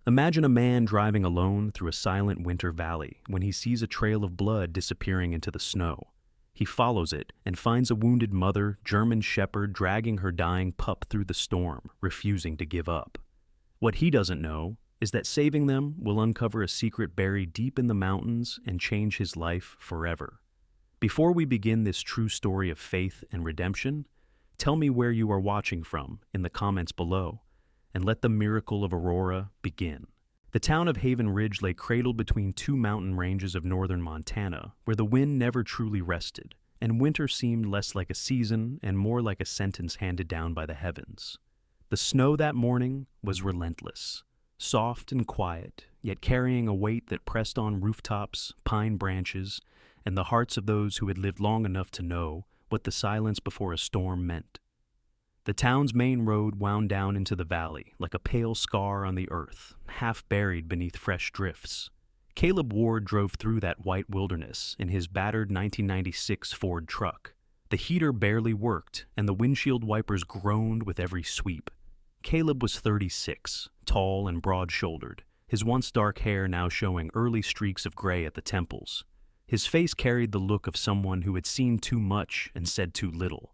Imagine a man driving alone through a silent winter valley when he sees a trail of blood disappearing into the snow. He follows it and finds a wounded mother, German shepherd, dragging her dying pup through the storm, refusing to give up. What he doesn't know is that saving them will uncover a secret buried deep in the mountains and change his life forever. Before we begin this true story of faith and redemption, tell me where you are watching from in the comments below, and let the miracle of Aurora begin. The town of Haven Ridge lay cradled between two mountain ranges of northern Montana, where the wind never truly rested, and winter seemed less like a season and more like a sentence handed down by the heavens. The snow that morning was relentless, soft and quiet, yet carrying a weight that pressed on rooftops, pine branches, and the hearts of those who had lived long enough to know what the silence before a storm meant. The town's main road wound down into the valley like a pale scar on the earth, half buried beneath fresh drifts. Caleb Ward drove through that white wilderness in his battered 1996 Ford truck. The heater barely worked, and the windshield wipers groaned with every sweep. Caleb was 36, tall and broad-shouldered, his once dark hair now showing early streaks of gray at the temples. His face carried the look of someone who had seen too much and said too little.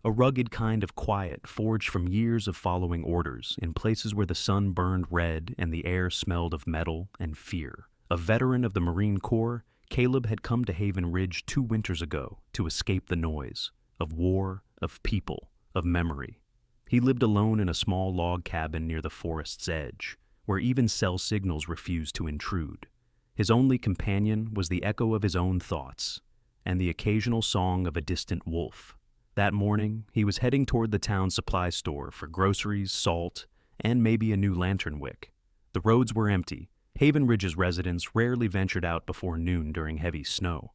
A rugged kind of quiet forged from years of following orders in places where the sun burned red and the air smelled of metal and fear. A veteran of the Marine Corps, Caleb had come to Haven Ridge 2 winters ago to escape the noise of war, of people, of memory. He lived alone in a small log cabin near the forest's edge, where even cell signals refused to intrude. His only companion was the echo of his own thoughts and the occasional song of a distant wolf. That morning, he was heading toward the town supply store for groceries, salt, and maybe a new lantern wick. The roads were empty. Haven Ridge's residents rarely ventured out before noon during heavy snow.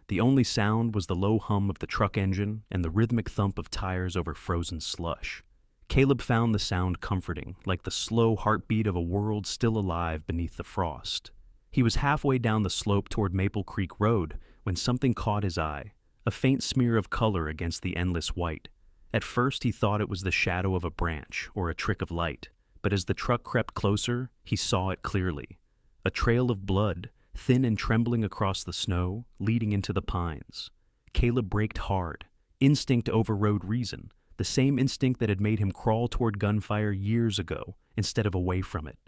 The only sound was the low hum of the truck engine and the rhythmic thump of tires over frozen slush. Caleb found the sound comforting, like the slow heartbeat of a world still alive beneath the frost. He was halfway down the slope toward Maple Creek Road when something caught his eye. A faint smear of color against the endless white. At first he thought it was the shadow of a branch or a trick of light, but as the truck crept closer, he saw it clearly. A trail of blood, thin and trembling across the snow, leading into the pines. Caleb braked hard. Instinct overrode reason, the same instinct that had made him crawl toward gunfire years ago instead of away from it.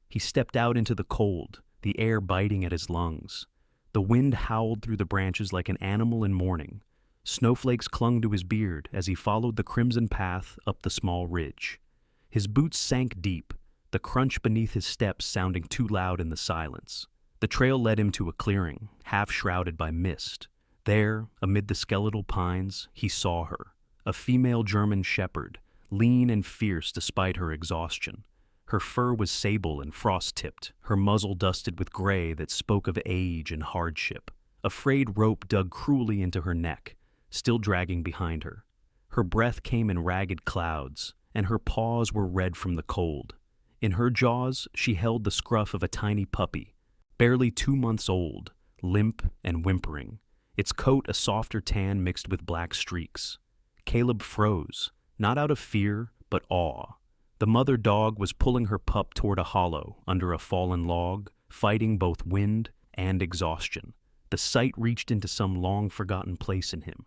He stepped out into the cold, the air biting at his lungs. The wind howled through the branches like an animal in mourning. Snowflakes clung to his beard as he followed the crimson path up the small ridge. His boots sank deep, the crunch beneath his steps sounding too loud in the silence. The trail led him to a clearing, half shrouded by mist. There, amid the skeletal pines, he saw her, a female German shepherd, lean and fierce despite her exhaustion. Her fur was sable and frost-tipped, her muzzle dusted with gray that spoke of age and hardship. A frayed rope dug cruelly into her neck, still dragging behind her. Her breath came in ragged clouds, and her paws were red from the cold. In her jaws, she held the scruff of a tiny puppy, barely 2 months old, limp and whimpering, its coat a softer tan mixed with black streaks. Caleb froze, not out of fear, but awe. The mother dog was pulling her pup toward a hollow under a fallen log, fighting both wind and exhaustion. The sight reached into some long-forgotten place in him,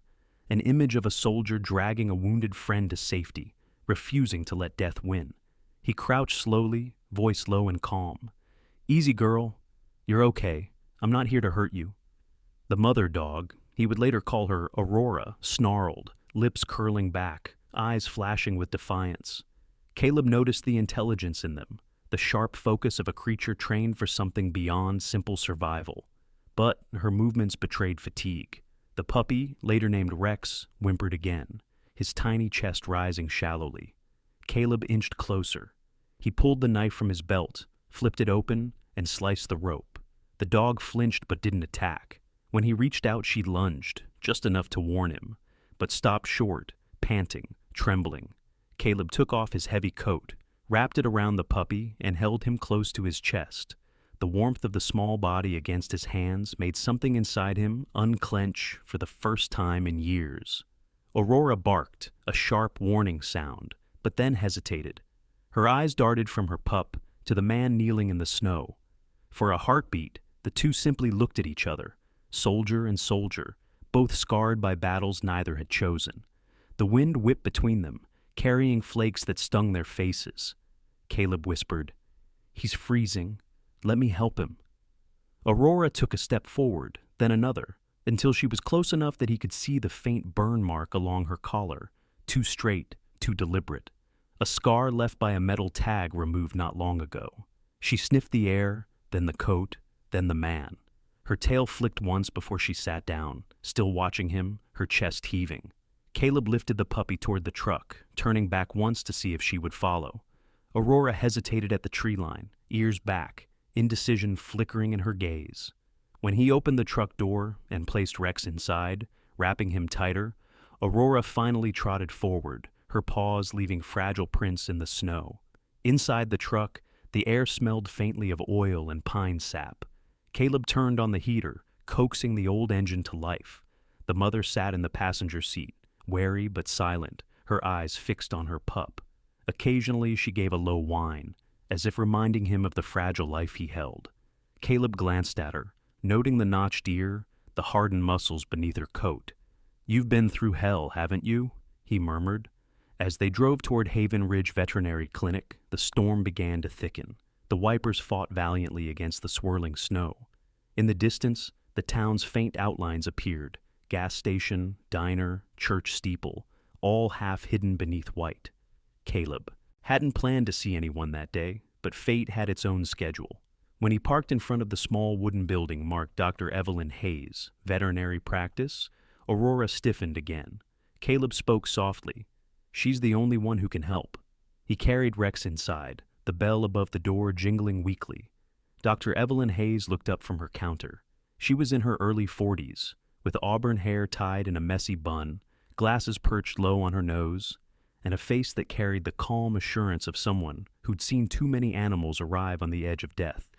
an image of a soldier dragging a wounded friend to safety, refusing to let death win. He crouched slowly, voice low and calm. "Easy, girl. You're okay. I'm not here to hurt you." The mother dog, he would later call her Aurora, snarled, lips curling back, eyes flashing with defiance. Caleb noticed the intelligence in them, the sharp focus of a creature trained for something beyond simple survival. But her movements betrayed fatigue. The puppy, later named Rex, whimpered again, his tiny chest rising shallowly. Caleb inched closer. He pulled the knife from his belt, flipped it open, and sliced the rope. The dog flinched but didn't attack. When he reached out, she lunged, just enough to warn him, but stopped short, panting, trembling. Caleb took off his heavy coat, wrapped it around the puppy, and held him close to his chest. The warmth of the small body against his hands made something inside him unclench for the first time in years. Aurora barked, a sharp warning sound, but then hesitated. Her eyes darted from her pup to the man kneeling in the snow. For a heartbeat, the two simply looked at each other, soldier and soldier, both scarred by battles neither had chosen. The wind whipped between them, carrying flakes that stung their faces. Caleb whispered, "He's freezing. Let me help him." Aurora took a step forward, then another, until she was close enough that he could see the faint burn mark along her collar, too straight, too deliberate. A scar left by a metal tag removed not long ago. She sniffed the air, then the coat, then the man. Her tail flicked once before she sat down, still watching him, her chest heaving. Caleb lifted the puppy toward the truck, turning back once to see if she would follow. Aurora hesitated at the tree line, ears back, indecision flickering in her gaze. When he opened the truck door and placed Rex inside, wrapping him tighter, Aurora finally trotted forward, her paws leaving fragile prints in the snow. Inside the truck, the air smelled faintly of oil and pine sap. Caleb turned on the heater, coaxing the old engine to life. The mother sat in the passenger seat, wary but silent, her eyes fixed on her pup. Occasionally she gave a low whine, as if reminding him of the fragile life he held. Caleb glanced at her, noting the notched ear, the hardened muscles beneath her coat. "You've been through hell, haven't you?" he murmured. As they drove toward Haven Ridge Veterinary Clinic, the storm began to thicken. The wipers fought valiantly against the swirling snow. In the distance, the town's faint outlines appeared: gas station, diner, church steeple, all half hidden beneath white. Caleb hadn't planned to see anyone that day, but fate had its own schedule. When he parked in front of the small wooden building marked Dr. Evelyn Hayes, veterinary practice, Aurora stiffened again. Caleb spoke softly. "She's the only one who can help." He carried Rex inside, the bell above the door jingling weakly. Dr. Evelyn Hayes looked up from her counter. She was in her early 40s, with auburn hair tied in a messy bun, glasses perched low on her nose, and a face that carried the calm assurance of someone who'd seen too many animals arrive on the edge of death,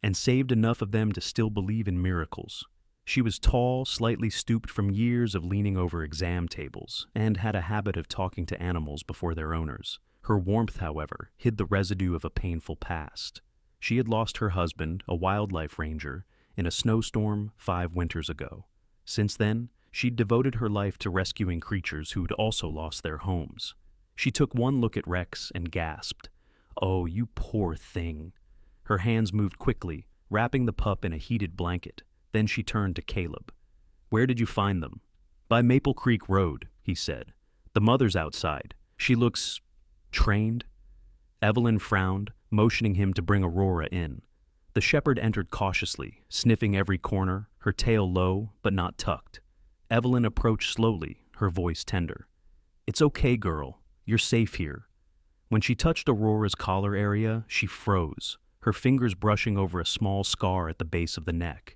and saved enough of them to still believe in miracles. She was tall, slightly stooped from years of leaning over exam tables, and had a habit of talking to animals before their owners. Her warmth, however, hid the residue of a painful past. She had lost her husband, a wildlife ranger, in a snowstorm 5 winters ago. Since then, she'd devoted her life to rescuing creatures who'd also lost their homes. She took one look at Rex and gasped, "Oh, you poor thing." Her hands moved quickly, wrapping the pup in a heated blanket. Then she turned to Caleb. "Where did you find them?" "By Maple Creek Road," he said. "The mother's outside. She looks trained." Evelyn frowned, motioning him to bring Aurora in. The shepherd entered cautiously, sniffing every corner, her tail low but not tucked. Evelyn approached slowly, her voice tender. "It's okay, girl. You're safe here." When she touched Aurora's collar area, she froze, her fingers brushing over a small scar at the base of the neck.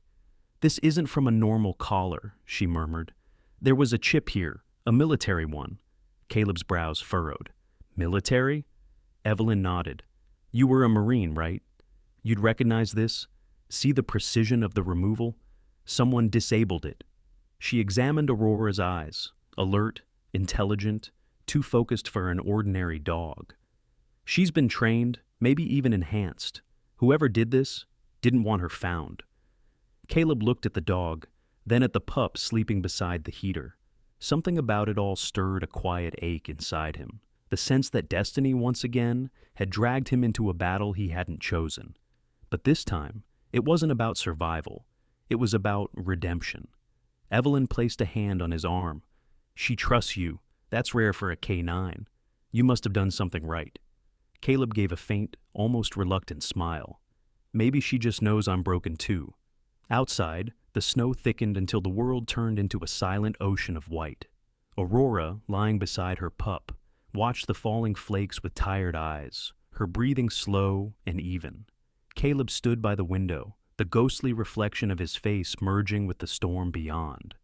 "This isn't from a normal collar," she murmured. "There was a chip here, a military one." Caleb's brows furrowed. "Military?" Evelyn nodded. "You were a Marine, right? You'd recognize this? See the precision of the removal? Someone disabled it." She examined Aurora's eyes, alert, intelligent, too focused for an ordinary dog. "She's been trained, maybe even enhanced. Whoever did this didn't want her found." Caleb looked at the dog, then at the pup sleeping beside the heater. Something about it all stirred a quiet ache inside him, the sense that destiny once again had dragged him into a battle he hadn't chosen. But this time, it wasn't about survival. It was about redemption. Evelyn placed a hand on his arm. "She trusts you. That's rare for a K9. You must have done something right." Caleb gave a faint, almost reluctant smile. "Maybe she just knows I'm broken too." Outside, the snow thickened until the world turned into a silent ocean of white. Aurora, lying beside her pup, watched the falling flakes with tired eyes, her breathing slow and even. Caleb stood by the window, the ghostly reflection of his face merging with the storm beyond.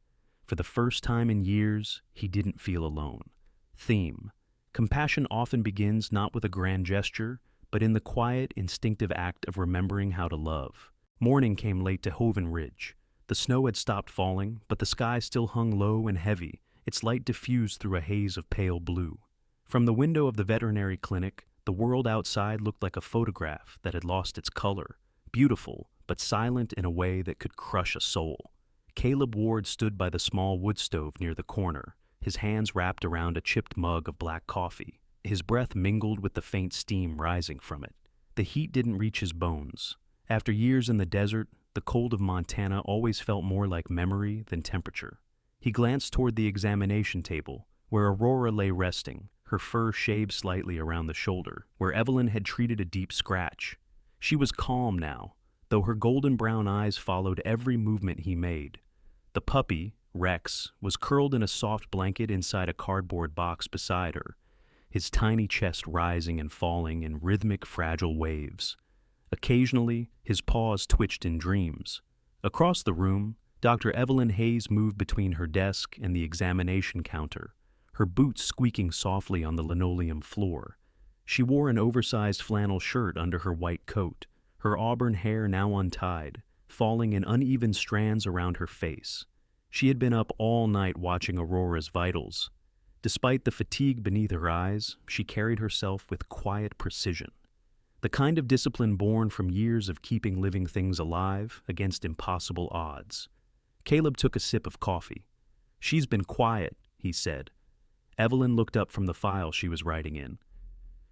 For the first time in years, he didn't feel alone. Theme: compassion often begins not with a grand gesture, but in the quiet, instinctive act of remembering how to love. Morning came late to Haven Ridge. The snow had stopped falling, but the sky still hung low and heavy, its light diffused through a haze of pale blue. From the window of the veterinary clinic, The world outside looked like a photograph that had lost its color, beautiful, but silent in a way that could crush a soul. Caleb Ward stood by the small wood stove near the corner, his hands wrapped around a chipped mug of black coffee. His breath mingled with the faint steam rising from it. The heat didn't reach his bones. After years in the desert, the cold of Montana always felt more like memory than temperature. He glanced toward the examination table, where Aurora lay resting, her fur shaved slightly around the shoulder, where Evelyn had treated a deep scratch. She was calm now, though her golden brown eyes followed every movement he made. The puppy, Rex, was curled in a soft blanket inside a cardboard box beside her, his tiny chest rising and falling in rhythmic, fragile waves. Occasionally, his paws twitched in dreams. Across the room, Dr. Evelyn Hayes moved between her desk and the examination counter, her boots squeaking softly on the linoleum floor. She wore an oversized flannel shirt under her white coat, her auburn hair now untied, falling in uneven strands around her face. She had been up all night watching Aurora's vitals. Despite the fatigue beneath her eyes, she carried herself with quiet precision. The kind of discipline born from years of keeping living things alive against impossible odds. Caleb took a sip of coffee. "She's been quiet," he said. Evelyn looked up from the file she was writing in.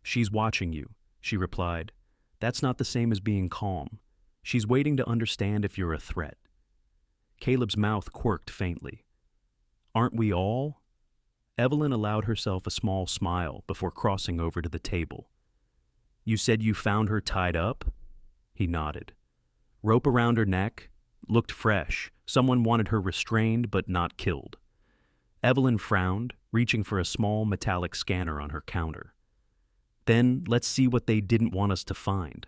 "She's watching you," she replied. "That's not the same as being calm. She's waiting to understand if you're a threat." Caleb's mouth quirked faintly. "Aren't we all?" Evelyn allowed herself a small smile before crossing over to the table. "You said you found her tied up?" He nodded. "Rope around her neck? Looked fresh. Someone wanted her restrained but not killed." Evelyn frowned, reaching for a small metallic scanner on her counter. "Then let's see what they didn't want us to find."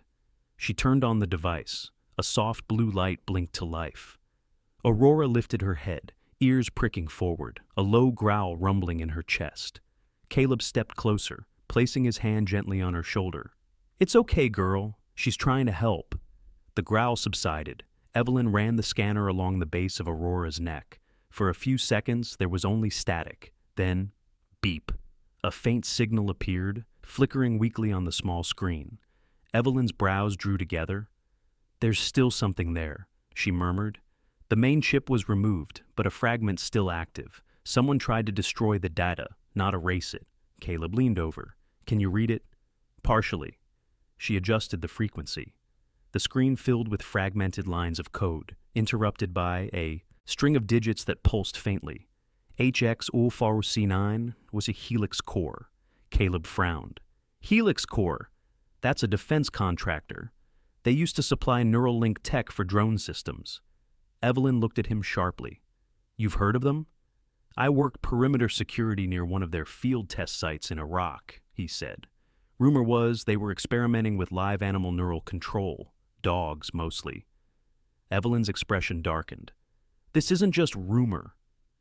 She turned on the device. A soft blue light blinked to life. Aurora lifted her head, ears pricking forward, a low growl rumbling in her chest. Caleb stepped closer, placing his hand gently on her shoulder. "It's okay, girl. She's trying to help." The growl subsided. Evelyn ran the scanner along the base of Aurora's neck. For a few seconds, there was only static. Then, beep. A faint signal appeared, flickering weakly on the small screen. Evelyn's brows drew together. "There's still something there," she murmured. The main chip was removed, but a fragment still active. Someone tried to destroy the data, not erase it. Caleb leaned over. "Can you read it?" "Partially." She adjusted the frequency. The screen filled with fragmented lines of code, interrupted by a string of digits that pulsed faintly. HX04C9 was a helix core. Caleb frowned. "Helix core? That's a defense contractor. They used to supply neural link tech for drone systems." Evelyn looked at him sharply. "You've heard of them?" "I worked perimeter security near one of their field test sites in Iraq," he said. "Rumor was they were experimenting with live animal neural control, dogs mostly." Evelyn's expression darkened. "This isn't just rumor."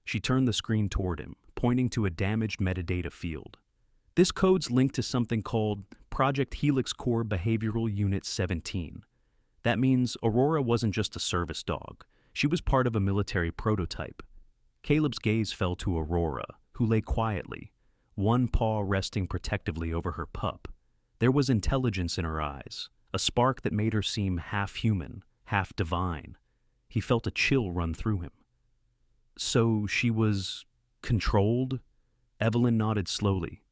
She turned the screen toward him, pointing to a damaged metadata field. "This code's linked to something called Project Helix Core Behavioral Unit 17. That means Aurora wasn't just a service dog. She was part of a military prototype." Caleb's gaze fell to Aurora, who lay quietly, one paw resting protectively over her pup. There was intelligence in her eyes, a spark that made her seem half human, half divine. He felt a chill run through him. "So she was controlled?" Evelyn nodded slowly.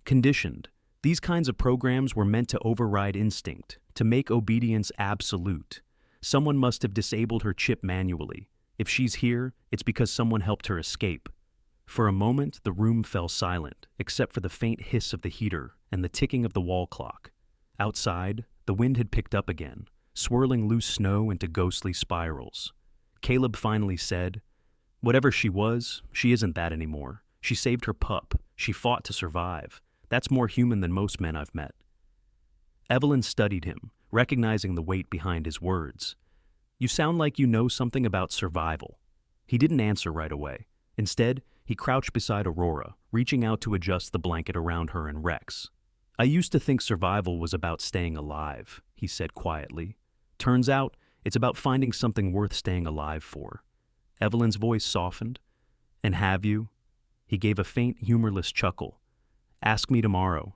"Conditioned. These kinds of programs were meant to override instinct, to make obedience absolute. Someone must have disabled her chip manually. If she's here, it's because someone helped her escape." For a moment, the room fell silent, except for the faint hiss of the heater and the ticking of the wall clock. Outside, the wind had picked up again, swirling loose snow into ghostly spirals. Caleb finally said, "Whatever she was, she isn't that anymore. She saved her pup. She fought to survive. That's more human than most men I've met." Evelyn studied him, recognizing the weight behind his words. "You sound like you know something about survival." He didn't answer right away. Instead, he crouched beside Aurora, reaching out to adjust the blanket around her and Rex. "I used to think survival was about staying alive," he said quietly. "Turns out, it's about finding something worth staying alive for." Evelyn's voice softened. "And have you?" He gave a faint, humorless chuckle. "Ask me tomorrow."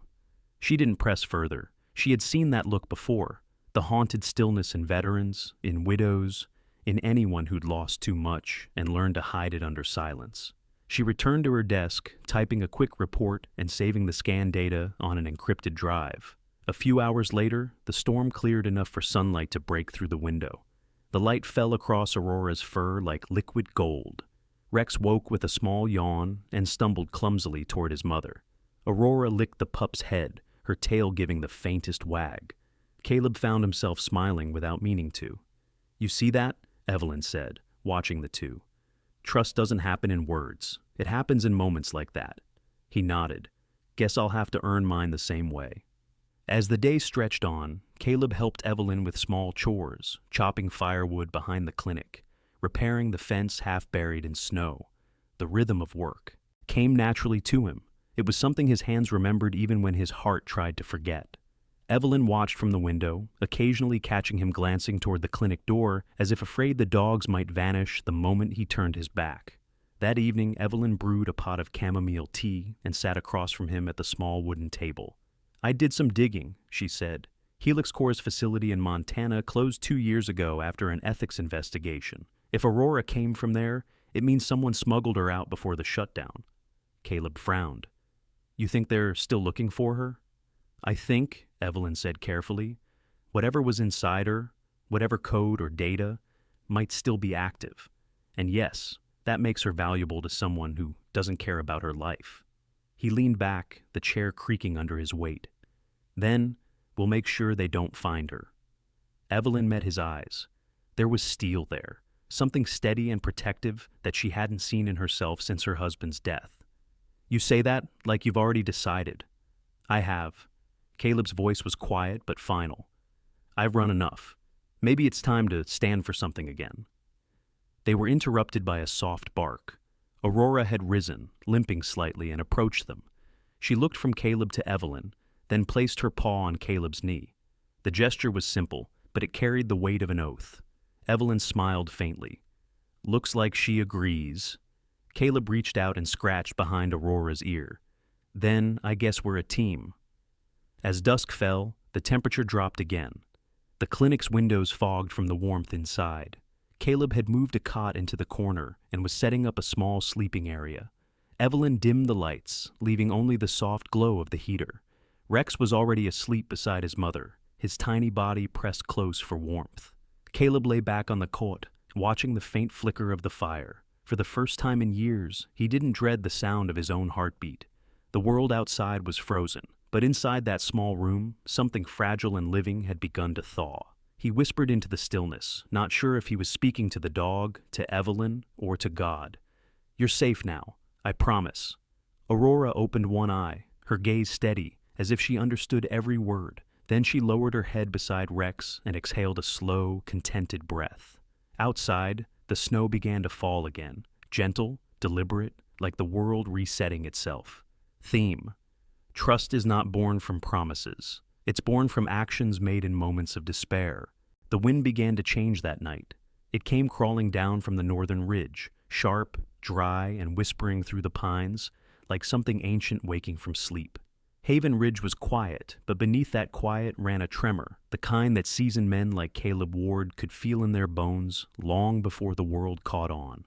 She didn't press further. She had seen that look before, the haunted stillness in veterans, in widows, in anyone who'd lost too much and learned to hide it under silence. She returned to her desk, typing a quick report and saving the scan data on an encrypted drive. A few hours later, the storm cleared enough for sunlight to break through the window. The light fell across Aurora's fur like liquid gold. Rex woke with a small yawn and stumbled clumsily toward his mother. Aurora licked the pup's head, her tail giving the faintest wag. Caleb found himself smiling without meaning to. "You see that?" Evelyn said, watching the two. "Trust doesn't happen in words. It happens in moments like that." He nodded. "Guess I'll have to earn mine the same way." As the day stretched on, Caleb helped Evelyn with small chores, chopping firewood behind the clinic, repairing the fence half buried in snow. The rhythm of work came naturally to him. It was something his hands remembered even when his heart tried to forget. Evelyn watched from the window, occasionally catching him glancing toward the clinic door as if afraid the dogs might vanish the moment he turned his back. That evening, Evelyn brewed a pot of chamomile tea and sat across from him at the small wooden table. "I did some digging," she said. "Helix Corps' facility in Montana closed 2 years ago after an ethics investigation. If Aurora came from there, it means someone smuggled her out before the shutdown." Caleb frowned. "You think they're still looking for her?" "I think," Evelyn said carefully, "whatever was inside her, whatever code or data, might still be active. And yes, that makes her valuable to someone who doesn't care about her life." He leaned back, the chair creaking under his weight. "Then, we'll make sure they don't find her." Evelyn met his eyes. There was steel there, something steady and protective that she hadn't seen in herself since her husband's death. "You say that like you've already decided." "I have." Caleb's voice was quiet but final. "I've run enough. Maybe it's time to stand for something again." They were interrupted by a soft bark. Aurora had risen, limping slightly, and approached them. She looked from Caleb to Evelyn, then placed her paw on Caleb's knee. The gesture was simple, but it carried the weight of an oath. Evelyn smiled faintly. "Looks like she agrees." Caleb reached out and scratched behind Aurora's ear. "Then I guess we're a team." As dusk fell, the temperature dropped again. The clinic's windows fogged from the warmth inside. Caleb had moved a cot into the corner and was setting up a small sleeping area. Evelyn dimmed the lights, leaving only the soft glow of the heater. Rex was already asleep beside his mother, his tiny body pressed close for warmth. Caleb lay back on the cot, watching the faint flicker of the fire. For the first time in years, he didn't dread the sound of his own heartbeat. The world outside was frozen, but inside that small room, something fragile and living had begun to thaw. He whispered into the stillness, not sure if he was speaking to the dog, to Evelyn, or to God. "You're safe now, I promise." Aurora opened one eye, her gaze steady, as if she understood every word. Then she lowered her head beside Rex and exhaled a slow, contented breath. Outside, the snow began to fall again, gentle, deliberate, like the world resetting itself. Theme: trust is not born from promises. It's born from actions made in moments of despair. The wind began to change that night. It came crawling down from the northern ridge, sharp, dry, and whispering through the pines, like something ancient waking from sleep. Haven Ridge was quiet, but beneath that quiet ran a tremor, the kind that seasoned men like Caleb Ward could feel in their bones long before the world caught on.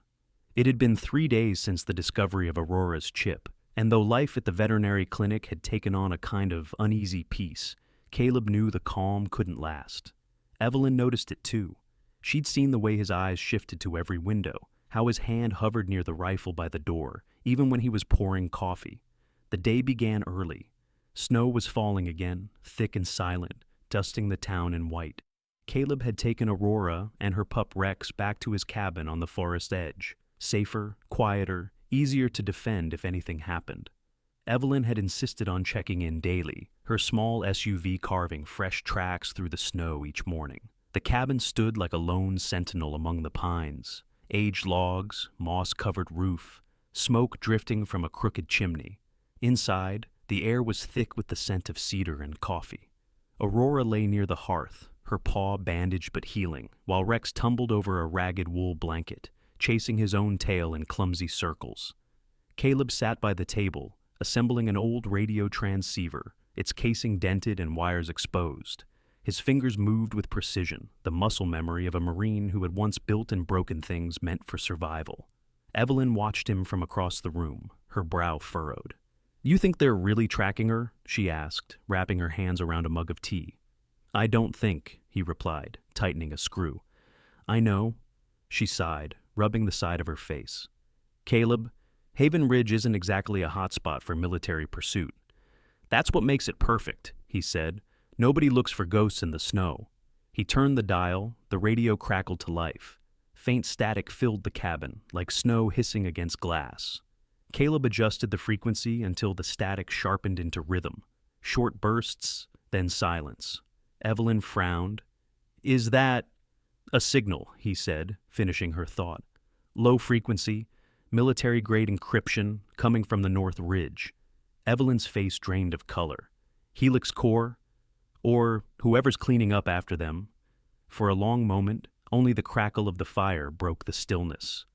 It had been 3 days since the discovery of Aurora's chip, and though life at the veterinary clinic had taken on a kind of uneasy peace, Caleb knew the calm couldn't last. Evelyn noticed it too. She'd seen the way his eyes shifted to every window, how his hand hovered near the rifle by the door, even when he was pouring coffee. The day began early. Snow was falling again, thick and silent, dusting the town in white. Caleb had taken Aurora and her pup Rex back to his cabin on the forest edge, safer, quieter, easier to defend if anything happened. Evelyn had insisted on checking in daily, her small SUV carving fresh tracks through the snow each morning. The cabin stood like a lone sentinel among the pines, aged logs, moss-covered roof, smoke drifting from a crooked chimney. Inside, the air was thick with the scent of cedar and coffee. Aurora lay near the hearth, her paw bandaged but healing, while Rex tumbled over a ragged wool blanket, chasing his own tail in clumsy circles. Caleb sat by the table, assembling an old radio transceiver, its casing dented and wires exposed. His fingers moved with precision, the muscle memory of a Marine who had once built and broken things meant for survival. Evelyn watched him from across the room, her brow furrowed. "You think they're really tracking her?" she asked, wrapping her hands around a mug of tea. "I don't think," he replied, tightening a screw. "I know," she sighed, rubbing the side of her face. "Caleb, Haven Ridge isn't exactly a hotspot for military pursuit." "That's what makes it perfect," he said. "Nobody looks for ghosts in the snow." He turned the dial, the radio crackled to life. Faint static filled the cabin, like snow hissing against glass. Caleb adjusted the frequency until the static sharpened into rhythm. Short bursts, then silence. Evelyn frowned. "Is that—" "A signal," he said, finishing her thought. "Low frequency, military-grade encryption coming from the North Ridge." Evelyn's face drained of color. "Helix Core? Or whoever's cleaning up after them." For a long moment, only the crackle of the fire broke the stillness.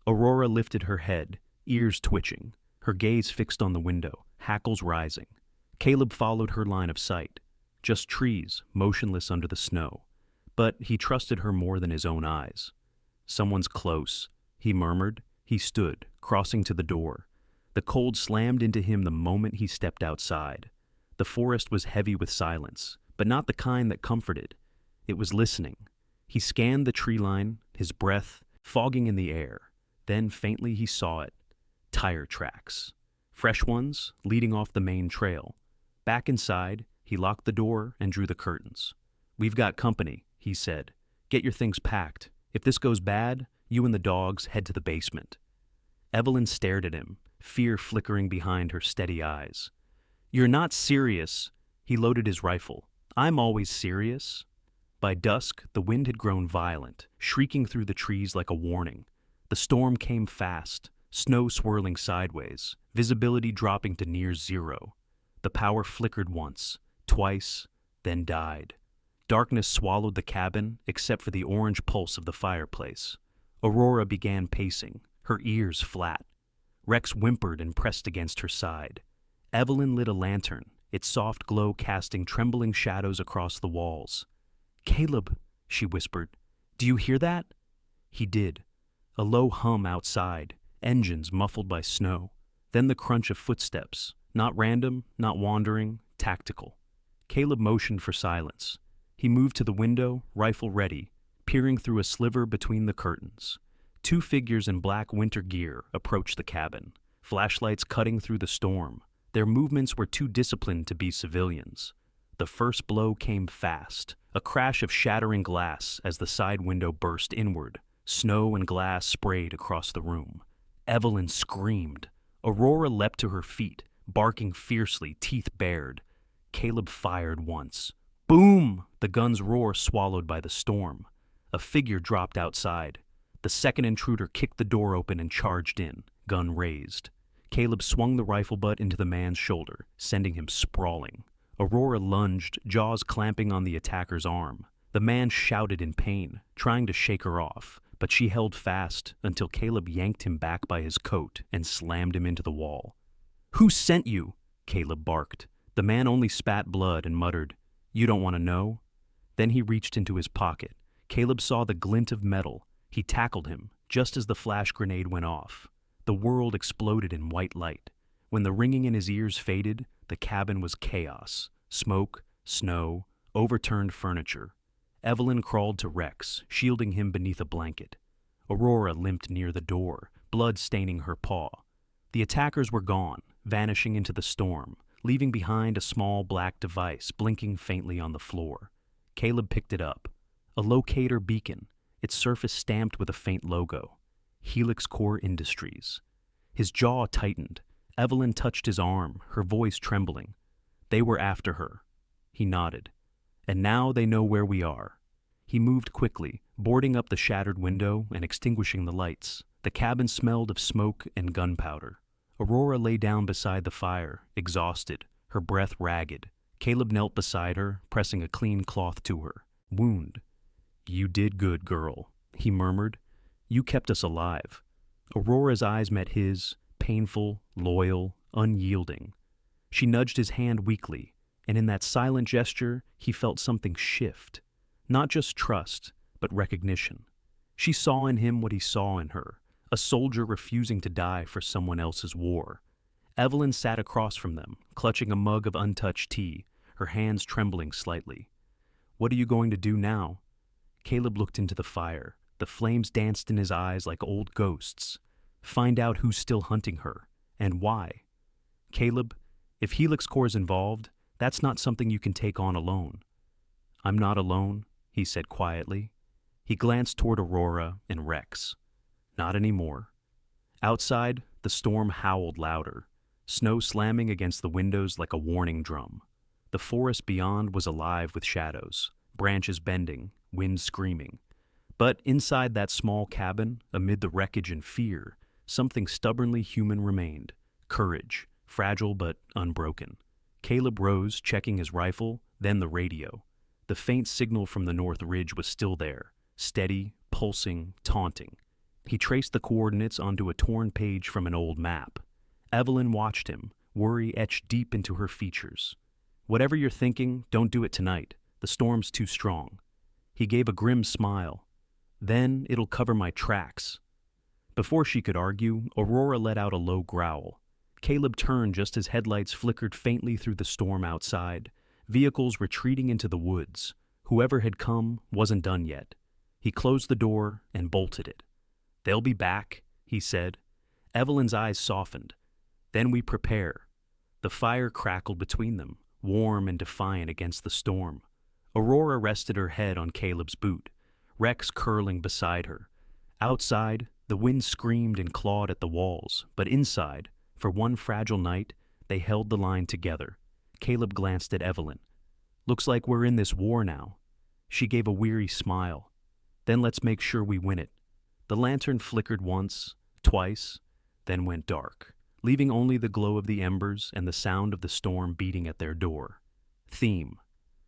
Aurora lifted her head, ears twitching, her gaze fixed on the window, hackles rising. Caleb followed her line of sight. Just trees, motionless under the snow. But he trusted her more than his own eyes. "Someone's close," he murmured. He stood, crossing to the door. The cold slammed into him the moment he stepped outside. The forest was heavy with silence, but not the kind that comforted. It was listening. He scanned the tree line, his breath fogging in the air. Then faintly he saw it. Tire tracks. Fresh ones, leading off the main trail. Back inside, he locked the door and drew the curtains. "We've got company," he said. "Get your things packed. If this goes bad, you and the dogs head to the basement." Evelyn stared at him, fear flickering behind her steady eyes. "You're not serious." He loaded his rifle. "I'm always serious." By dusk, the wind had grown violent, shrieking through the trees like a warning. The storm came fast, snow swirling sideways, visibility dropping to near zero. The power flickered once, twice, then died. Darkness swallowed the cabin, except for the orange pulse of the fireplace. Aurora began pacing, her ears flat. Rex whimpered and pressed against her side. Evelyn lit a lantern, its soft glow casting trembling shadows across the walls. "Caleb," she whispered, "do you hear that?" He did. A low hum outside, engines muffled by snow. Then the crunch of footsteps, not random, not wandering, tactical. Caleb motioned for silence. He moved to the window, rifle ready, peering through a sliver between the curtains. Two figures in black winter gear approached the cabin, flashlights cutting through the storm. Their movements were too disciplined to be civilians. The first blow came fast, a crash of shattering glass as the side window burst inward. Snow and glass sprayed across the room. Evelyn screamed. Aurora leapt to her feet, barking fiercely, teeth bared. Caleb fired once. Boom! The gun's roar swallowed by the storm. A figure dropped outside. The second intruder kicked the door open and charged in, gun raised. Caleb swung the rifle butt into the man's shoulder, sending him sprawling. Aurora lunged, jaws clamping on the attacker's arm. The man shouted in pain, trying to shake her off, but she held fast until Caleb yanked him back by his coat and slammed him into the wall. "Who sent you?" Caleb barked. The man only spat blood and muttered, "You don't want to know?" Then he reached into his pocket. Caleb saw the glint of metal. He tackled him, just as the flash grenade went off. The world exploded in white light. When the ringing in his ears faded, the cabin was chaos. Smoke, snow, overturned furniture. Evelyn crawled to Rex, shielding him beneath a blanket. Aurora limped near the door, blood staining her paw. The attackers were gone, vanishing into the storm, leaving behind a small black device blinking faintly on the floor. Caleb picked it up. A locator beacon, its surface stamped with a faint logo. Helix Core Industries. His jaw tightened. Evelyn touched his arm, her voice trembling. "They were after her." He nodded. "And now they know where we are." He moved quickly, boarding up the shattered window and extinguishing the lights. The cabin smelled of smoke and gunpowder. Aurora lay down beside the fire, exhausted, her breath ragged. Caleb knelt beside her, pressing a clean cloth to her. "Wound." "You did good, girl," he murmured. "You kept us alive." Aurora's eyes met his, painful, loyal, unyielding. She nudged his hand weakly. and in that silent gesture, he felt something shift. Not just trust, but recognition. She saw in him what he saw in her, a soldier refusing to die for someone else's war. Evelyn sat across from them, clutching a mug of untouched tea, her hands trembling slightly. "What are you going to do now?" Caleb looked into the fire. The flames danced in his eyes like old ghosts. "Find out who's still hunting her, and why." "Caleb, if Helix Corps is involved, that's not something you can take on alone." "I'm not alone," he said quietly. He glanced toward Aurora and Rex. Not anymore. Outside, the storm howled louder, snow slamming against the windows like a warning drum. The forest beyond was alive with shadows, branches bending, wind screaming. But inside that small cabin, amid the wreckage and fear, something stubbornly human remained: courage, fragile but unbroken. Caleb rose, checking his rifle, then the radio. The faint signal from the North Ridge was still there, steady, pulsing, taunting. He traced the coordinates onto a torn page from an old map. Evelyn watched him, worry etched deep into her features. "Whatever you're thinking, don't do it tonight. The storm's too strong." He gave a grim smile. "Then it'll cover my tracks." Before she could argue, Aurora let out a low growl. Caleb turned just as headlights flickered faintly through the storm outside, vehicles retreating into the woods. Whoever had come wasn't done yet. He closed the door and bolted it. "They'll be back," he said. Evelyn's eyes softened. "Then we prepare." The fire crackled between them, warm and defiant against the storm. Aurora rested her head on Caleb's boot, Rex curling beside her. Outside, the wind screamed and clawed at the walls, but inside, for one fragile night, they held the line together. Caleb glanced at Evelyn. "Looks like we're in this war now." She gave a weary smile. "Then let's make sure we win it." The lantern flickered once, twice, then went dark, leaving only the glow of the embers and the sound of the storm beating at their door. Theme: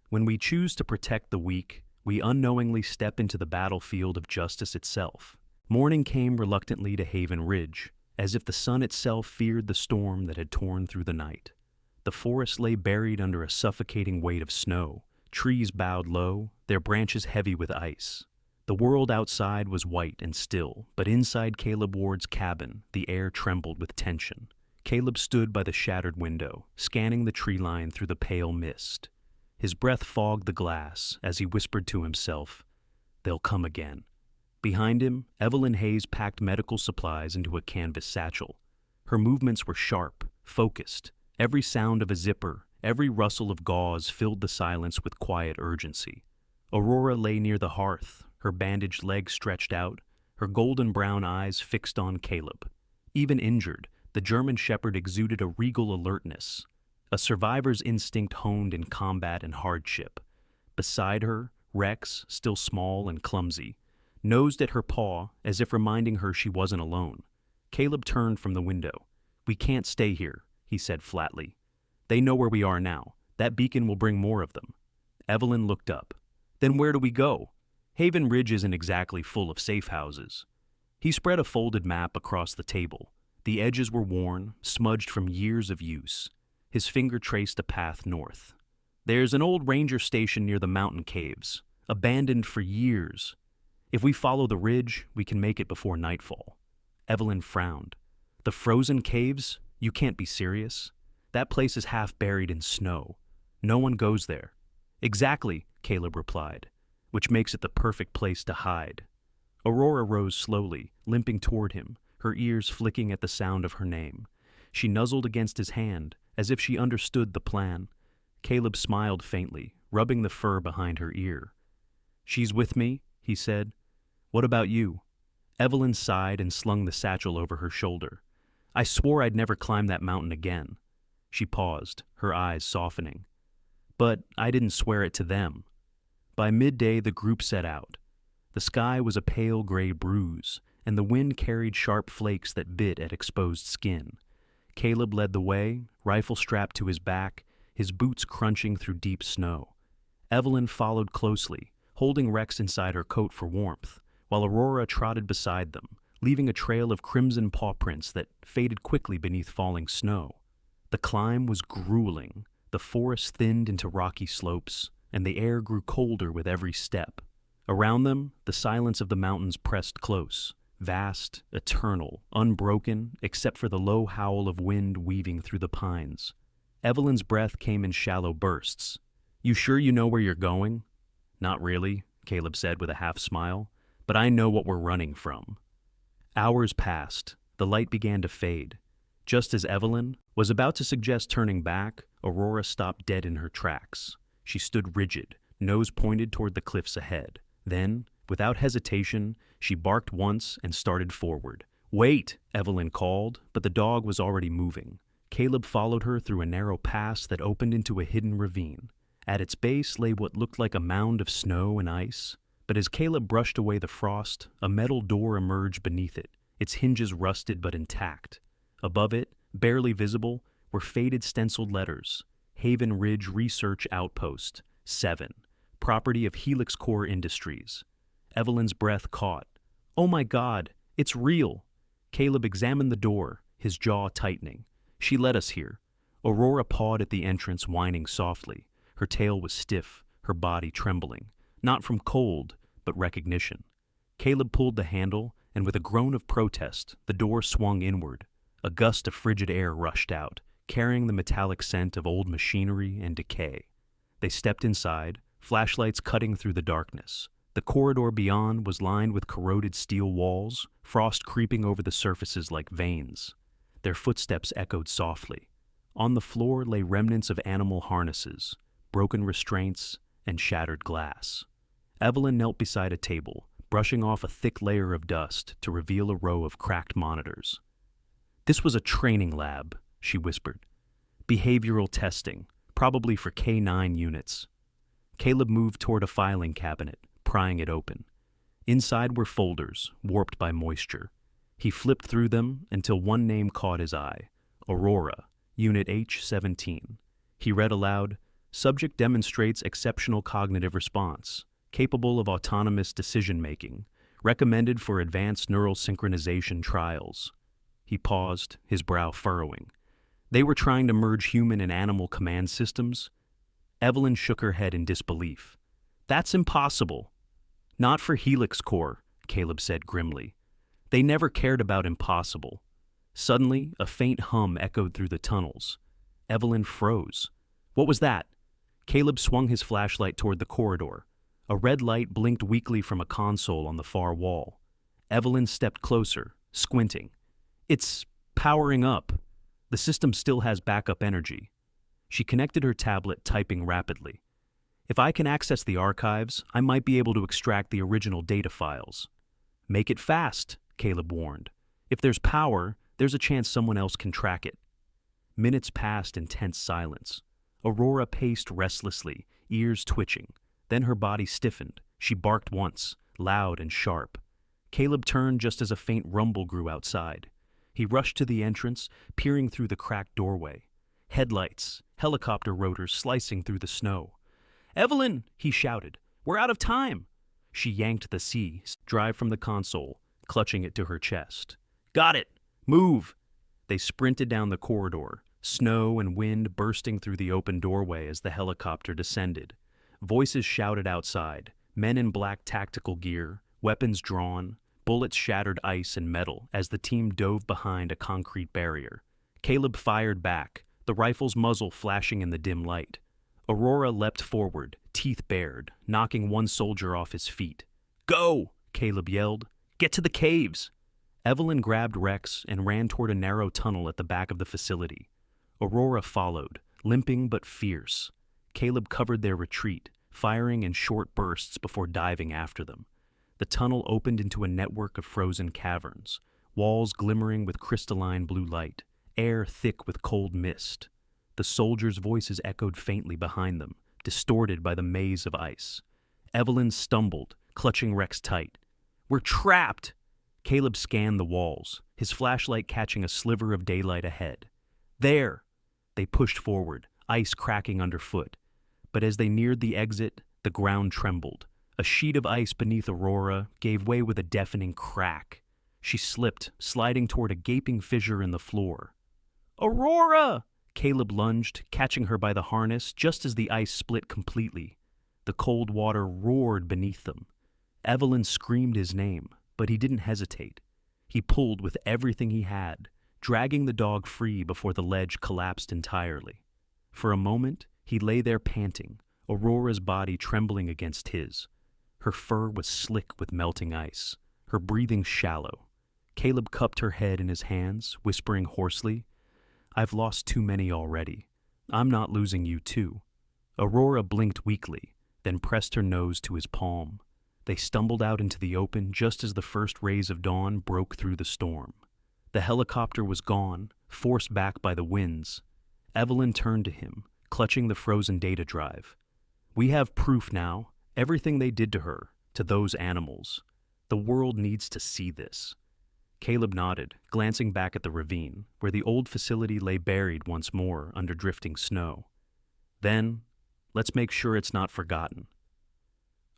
when we choose to protect the weak, we unknowingly step into the battlefield of justice itself. Morning came reluctantly to Haven Ridge, as if the sun itself feared the storm that had torn through the night. The forest lay buried under a suffocating weight of snow, trees bowed low, their branches heavy with ice. The world outside was white and still, but inside Caleb Ward's cabin, the air trembled with tension. Caleb stood by the shattered window, scanning the tree line through the pale mist. His breath fogged the glass as he whispered to himself, "They'll come again." Behind him, Evelyn Hayes packed medical supplies into a canvas satchel. Her movements were sharp, focused. Every sound of a zipper, every rustle of gauze filled the silence with quiet urgency. Aurora lay near the hearth, her bandaged legs stretched out, her golden brown eyes fixed on Caleb. Even injured, the German shepherd exuded a regal alertness, a survivor's instinct honed in combat and hardship. Beside her, Rex, still small and clumsy, nosed at her paw as if reminding her she wasn't alone. Caleb turned from the window. "We can't stay here," he said flatly. "They know where we are now. That beacon will bring more of them." Evelyn looked up. "Then where do we go? Haven Ridge isn't exactly full of safe houses." He spread a folded map across the table. The edges were worn, smudged from years of use. His finger traced a path north. "There's an old ranger station near the mountain caves, abandoned for years. If we follow the ridge, we can make it before nightfall." Evelyn frowned. "The frozen caves? You can't be serious. That place is half buried in snow. No one goes there." "Exactly," Caleb replied, "which makes it the perfect place to hide." Aurora rose slowly, limping toward him, her ears flicking at the sound of her name. She nuzzled against his hand, as if she understood the plan. Caleb smiled faintly, rubbing the fur behind her ear. "She's with me," he said. "What about you?" Evelyn sighed and slung the satchel over her shoulder. "I swore I'd never climb that mountain again." She paused, her eyes softening. "But I didn't swear it to them." By midday, the group set out. The sky was a pale gray bruise, and the wind carried sharp flakes that bit at exposed skin. Caleb led the way, rifle strapped to his back, his boots crunching through deep snow. Evelyn followed closely, holding Rex inside her coat for warmth, while Aurora trotted beside them, leaving a trail of crimson paw prints that faded quickly beneath falling snow. The climb was grueling. The forest thinned into rocky slopes, and the air grew colder with every step. Around them, the silence of the mountains pressed close, vast, eternal, unbroken, except for the low howl of wind weaving through the pines. Evelyn's breath came in shallow bursts. "You sure you know where you're going?" "Not really," Caleb said with a half-smile, "but I know what we're running from." Hours passed. The light began to fade. Just as Evelyn was about to suggest turning back, Aurora stopped dead in her tracks. She stood rigid, nose pointed toward the cliffs ahead. Then, without hesitation, she barked once and started forward. "Wait!" Evelyn called, but the dog was already moving. Caleb followed her through a narrow pass that opened into a hidden ravine. At its base lay what looked like a mound of snow and ice, but as Caleb brushed away the frost, a metal door emerged beneath it, its hinges rusted but intact. Above it, barely visible, were faded stenciled letters: Haven Ridge Research Outpost, 7, property of Helix Core Industries. Evelyn's breath caught. "Oh my God, it's real!" Caleb examined the door, his jaw tightening. "She led us here." Aurora pawed at the entrance, whining softly. Her tail was stiff, her body trembling, not from cold, but recognition. Caleb pulled the handle, and with a groan of protest, the door swung inward. A gust of frigid air rushed out, carrying the metallic scent of old machinery and decay. They stepped inside, flashlights cutting through the darkness. The corridor beyond was lined with corroded steel walls, frost creeping over the surfaces like veins. Their footsteps echoed softly. On the floor lay remnants of animal harnesses, broken restraints, and shattered glass. Evelyn knelt beside a table, brushing off a thick layer of dust to reveal a row of cracked monitors. "This was a training lab," she whispered. "Behavioral testing, probably for K9 units." Caleb moved toward a filing cabinet, prying it open. Inside were folders, warped by moisture. He flipped through them until one name caught his eye: Aurora, Unit H-17. He read aloud, "Subject demonstrates exceptional cognitive response, capable of autonomous decision-making, recommended for advanced neural synchronization trials." He paused, his brow furrowing. They were trying to merge human and animal command systems? Evelyn shook her head in disbelief. "That's impossible." "Not for Helix Core," Caleb said grimly. "They never cared about impossible." Suddenly, a faint hum echoed through the tunnels. Evelyn froze. "What was that?" Caleb swung his flashlight toward the corridor. A red light blinked weakly from a console on the far wall. Evelyn stepped closer, squinting. "It's powering up. The system still has backup energy." She connected her tablet, typing rapidly. "If I can access the archives, I might be able to extract the original data files." "Make it fast," Caleb warned. "If there's power, there's a chance someone else can track it." Minutes passed in tense silence. Aurora paced restlessly, ears twitching. Then her body stiffened. She barked once, loud and sharp. Caleb turned just as a faint rumble grew outside. He rushed to the entrance, peering through the cracked doorway. Headlights, helicopter rotors slicing through the snow. "Evelyn!" he shouted. "We're out of time!" She yanked the C drive from the console, clutching it to her chest. "Got it! Move!" They sprinted down the corridor, snow and wind bursting through the open doorway as the helicopter descended. Voices shouted outside, men in black tactical gear, weapons drawn. Bullets shattered ice and metal as the team dove behind a concrete barrier. Caleb fired back, the rifle's muzzle flashing in the dim light. Aurora leapt forward, teeth bared, knocking one soldier off his feet. "Go!" Caleb yelled. "Get to the caves!" Evelyn grabbed Rex and ran toward a narrow tunnel at the back of the facility. Aurora followed, limping but fierce. Caleb covered their retreat, firing in short bursts before diving after them. The tunnel opened into a network of frozen caverns, walls glimmering with crystalline blue light, air thick with cold mist. The soldiers' voices echoed faintly behind them, distorted by the maze of ice. Evelyn stumbled, clutching Rex tight. "We're trapped!" Caleb scanned the walls, his flashlight catching a sliver of daylight ahead. "There!" They pushed forward, ice cracking underfoot. But as they neared the exit, the ground trembled. A sheet of ice beneath Aurora gave way with a deafening crack. She slipped, sliding toward a gaping fissure in the floor. "Aurora!" Caleb lunged, catching her by the harness just as the ice split completely. The cold water roared beneath them. Evelyn screamed his name, but he didn't hesitate. He pulled with everything he had, dragging the dog free before the ledge collapsed entirely. For a moment, he lay there panting, Aurora's body trembling against his. Her fur was slick with melting ice, her breathing shallow. Caleb cupped her head in his hands, whispering hoarsely, "I've lost too many already. I'm not losing you too." Aurora blinked weakly, then pressed her nose to his palm. They stumbled out into the open just as the first rays of dawn broke through the storm. The helicopter was gone, forced back by the winds. Evelyn turned to him, clutching the frozen data drive. "We have proof now, everything they did to her, to those animals. The world needs to see this." Caleb nodded, glancing back at the ravine, where the old facility lay buried once more under drifting snow. "Then, let's make sure it's not forgotten."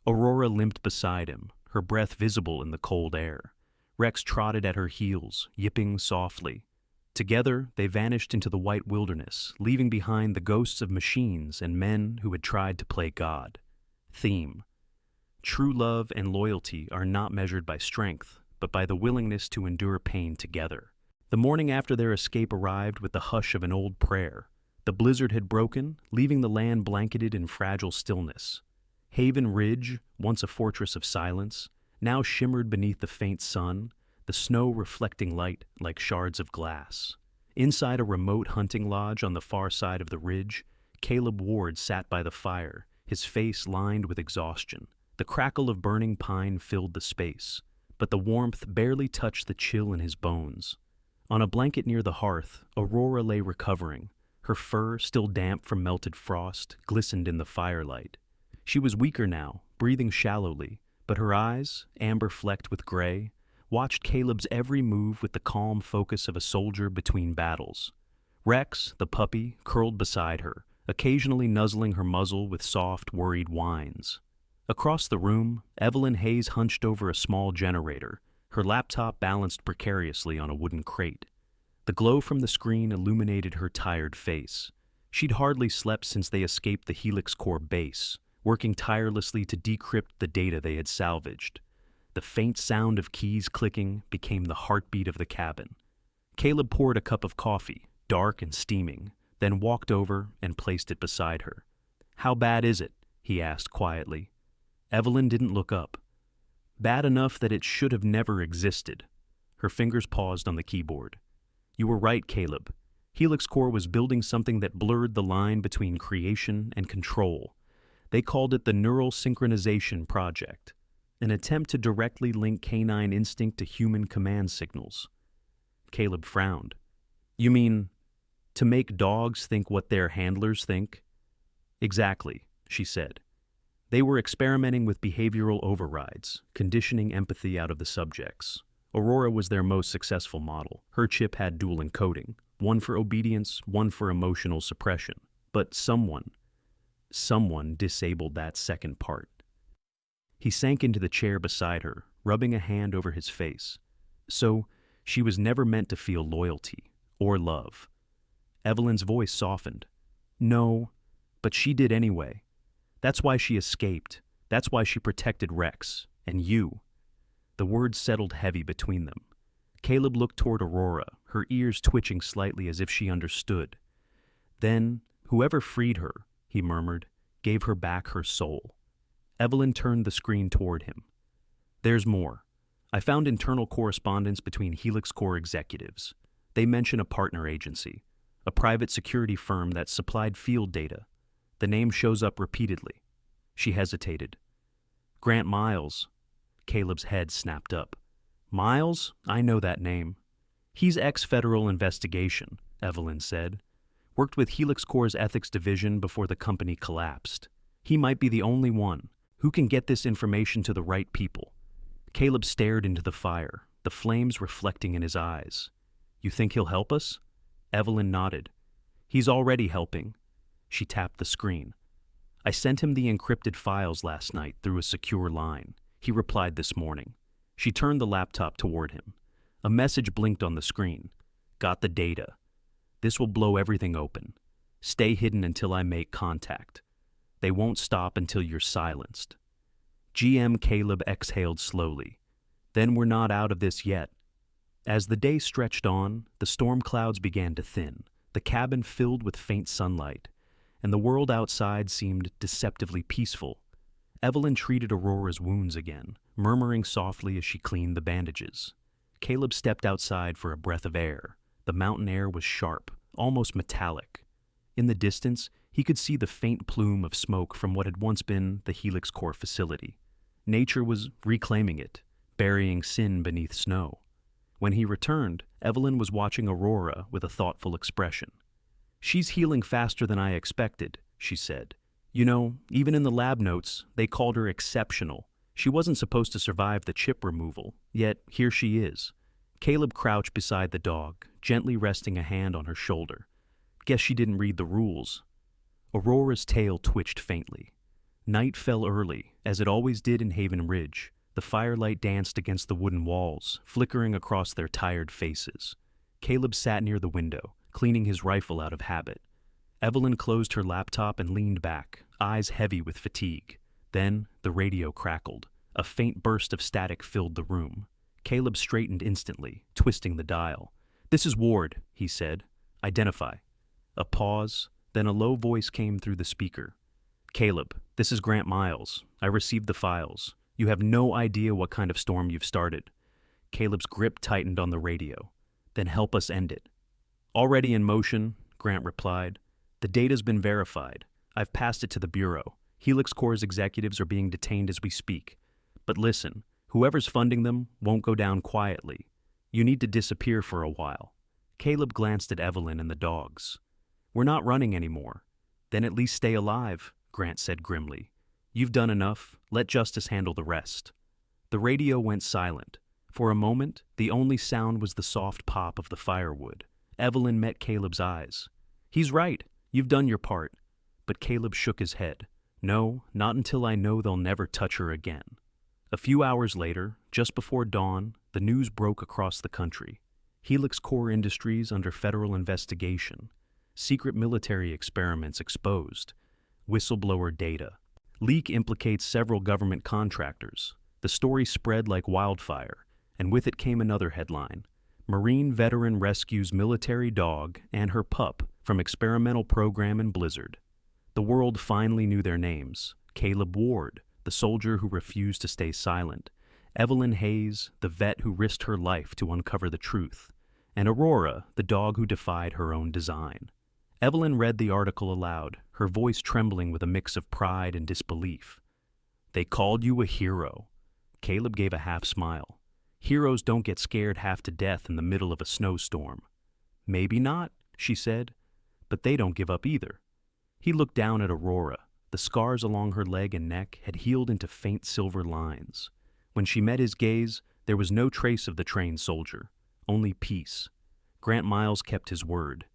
Aurora limped beside him, her breath visible in the cold air. Rex trotted at her heels, yipping softly. Together, they vanished into the white wilderness, leaving behind the ghosts of machines and men who had tried to play God. Theme: true love and loyalty are not measured by strength, but by the willingness to endure pain together. The morning after their escape arrived with the hush of an old prayer. The blizzard had broken, leaving the land blanketed in fragile stillness. Haven Ridge, once a fortress of silence, now shimmered beneath the faint sun, the snow reflecting light like shards of glass. Inside a remote hunting lodge on the far side of the ridge, Caleb Ward sat by the fire, his face lined with exhaustion. The crackle of burning pine filled the space, but the warmth barely touched the chill in his bones. On a blanket near the hearth, Aurora lay recovering. Her fur, still damp from melted frost, glistened in the firelight. She was weaker now, breathing shallowly, but her eyes, amber flecked with gray, watched Caleb's every move with the calm focus of a soldier between battles. Rex, the puppy, curled beside her, occasionally nuzzling her muzzle with soft, worried whines. Across the room, Evelyn Hayes hunched over a small generator, her laptop balanced precariously on a wooden crate. The glow from the screen illuminated her tired face. She'd hardly slept since they escaped the Helix Core base, working tirelessly to decrypt the data they had salvaged. The faint sound of keys clicking became the heartbeat of the cabin. Caleb poured a cup of coffee, dark and steaming, then walked over and placed it beside her. "How bad is it?" he asked quietly. Evelyn didn't look up. "Bad enough that it should have never existed." Her fingers paused on the keyboard. "You were right, Caleb. Helix Core was building something that blurred the line between creation and control. They called it the Neural Synchronization Project, an attempt to directly link canine instinct to human command signals." Caleb frowned. "You mean, to make dogs think what their handlers think?" "Exactly," she said. "They were experimenting with behavioral overrides, conditioning empathy out of the subjects. Aurora was their most successful model. Her chip had dual encoding, one for obedience, one for emotional suppression. But someone disabled that second part." He sank into the chair beside her, rubbing a hand over his face. "So, she was never meant to feel loyalty or love." Evelyn's voice softened. "No, but she did anyway. That's why she escaped. That's why she protected Rex. And you." The words settled heavy between them. Caleb looked toward Aurora, her ears twitching slightly as if she understood. "Then, whoever freed her," he murmured, "gave her back her soul." Evelyn turned the screen toward him. "There's more. I found internal correspondence between Helix Core executives. They mention a partner agency, a private security firm that supplied field data. The name shows up repeatedly." She hesitated. "Grant Miles." Caleb's head snapped up. "Miles? I know that name." "He's ex-federal investigation," Evelyn said. "Worked with Helix Core's ethics division before the company collapsed. He might be the only one who can get this information to the right people." Caleb stared into the fire, the flames reflecting in his eyes. "You think he'll help us?" Evelyn nodded. "He's already helping." She tapped the screen. "I sent him the encrypted files last night through a secure line. He replied this morning." She turned the laptop toward him. A message blinked on the screen. "Got the data." This will blow everything open. Stay hidden until I make contact. They won't stop until you're silenced." GM Caleb exhaled slowly. "Then we're not out of this yet." As the day stretched on, the storm clouds began to thin, the cabin filled with faint sunlight, and the world outside seemed deceptively peaceful. Evelyn treated Aurora's wounds again, murmuring softly as she cleaned the bandages. Caleb stepped outside for a breath of air. The mountain air was sharp, almost metallic. In the distance, he could see the faint plume of smoke from what had once been the Helix Core facility. Nature was reclaiming it, burying sin beneath snow. When he returned, Evelyn was watching Aurora with a thoughtful expression. "She's healing faster than I expected," she said. "You know, even in the lab notes, they called her exceptional. She wasn't supposed to survive the chip removal, yet here she is." Caleb crouched beside the dog, gently resting a hand on her shoulder. "Guess she didn't read the rules." Aurora's tail twitched faintly. Night fell early, as it always did in Haven Ridge. The firelight danced against the wooden walls, flickering across their tired faces. Caleb sat near the window, cleaning his rifle out of habit. Evelyn closed her laptop and leaned back, eyes heavy with fatigue. Then the radio crackled. A faint burst of static filled the room. Caleb straightened instantly, twisting the dial. "This is Ward," he said. "Identify." A pause, then a low voice came through the speaker. "Caleb, this is Grant Miles. I received the files. You have no idea what kind of storm you've started." Caleb's grip tightened on the radio. "Then help us end it." "Already in motion," Grant replied. "The data's been verified. I've passed it to the Bureau. Helix Core's executives are being detained as we speak. But listen, whoever's funding them won't go down quietly. You need to disappear for a while." Caleb glanced at Evelyn and the dogs. "We're not running anymore." "Then at least stay alive," Grant said grimly. "You've done enough. Let justice handle the rest." The radio went silent. For a moment, the only sound was the soft pop of the firewood. Evelyn met Caleb's eyes. "He's right. You've done your part." But Caleb shook his head. "No, not until I know they'll never touch her again." A few hours later, just before dawn, the news broke across the country. Helix Core Industries under federal investigation. Secret military experiments exposed. Whistleblower data. Leak implicates several government contractors. The story spread like wildfire, and with it came another headline. Marine veteran rescues military dog and her pup from experimental program in Blizzard. The world finally knew their names. Caleb Ward, the soldier who refused to stay silent. Evelyn Hayes, the vet who risked her life to uncover the truth. And Aurora, the dog who defied her own design. Evelyn read the article aloud, her voice trembling with a mix of pride and disbelief. "They called you a hero." Caleb gave a half smile. "Heroes don't get scared half to death in the middle of a snowstorm." "Maybe not," she said, "but they don't give up either." He looked down at Aurora. The scars along her leg and neck had healed into faint silver lines. When she met his gaze, there was no trace of the trained soldier, only peace. Grant Miles kept his word.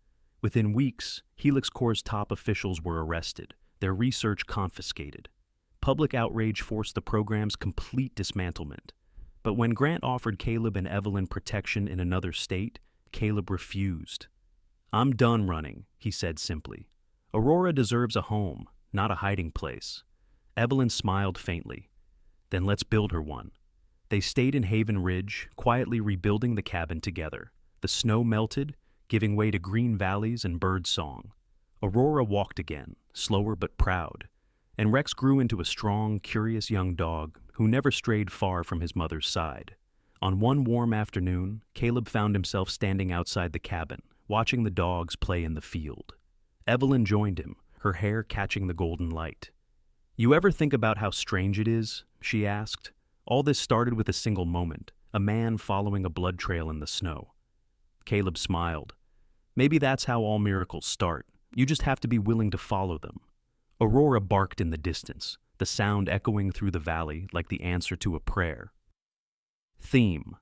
Within weeks, Helix Core's top officials were arrested, their research confiscated. Public outrage forced the program's complete dismantlement. But when Grant offered Caleb and Evelyn protection in another state, Caleb refused. "I'm done running," he said simply. "Aurora deserves a home, not a hiding place." Evelyn smiled faintly. "Then let's build her one." They stayed in Haven Ridge, quietly rebuilding the cabin together. The snow melted, giving way to green valleys and bird song. Aurora walked again, slower but proud, and Rex grew into a strong, curious young dog who never strayed far from his mother's side. On one warm afternoon, Caleb found himself standing outside the cabin, watching the dogs play in the field. Evelyn joined him, her hair catching the golden light. "You ever think about how strange it is?" she asked. "All this started with a single moment, a man following a blood trail in the snow." Caleb smiled. "Maybe that's how all miracles start. You just have to be willing to follow them." Aurora barked in the distance, the sound echoing through the valley like the answer to a prayer. Theme: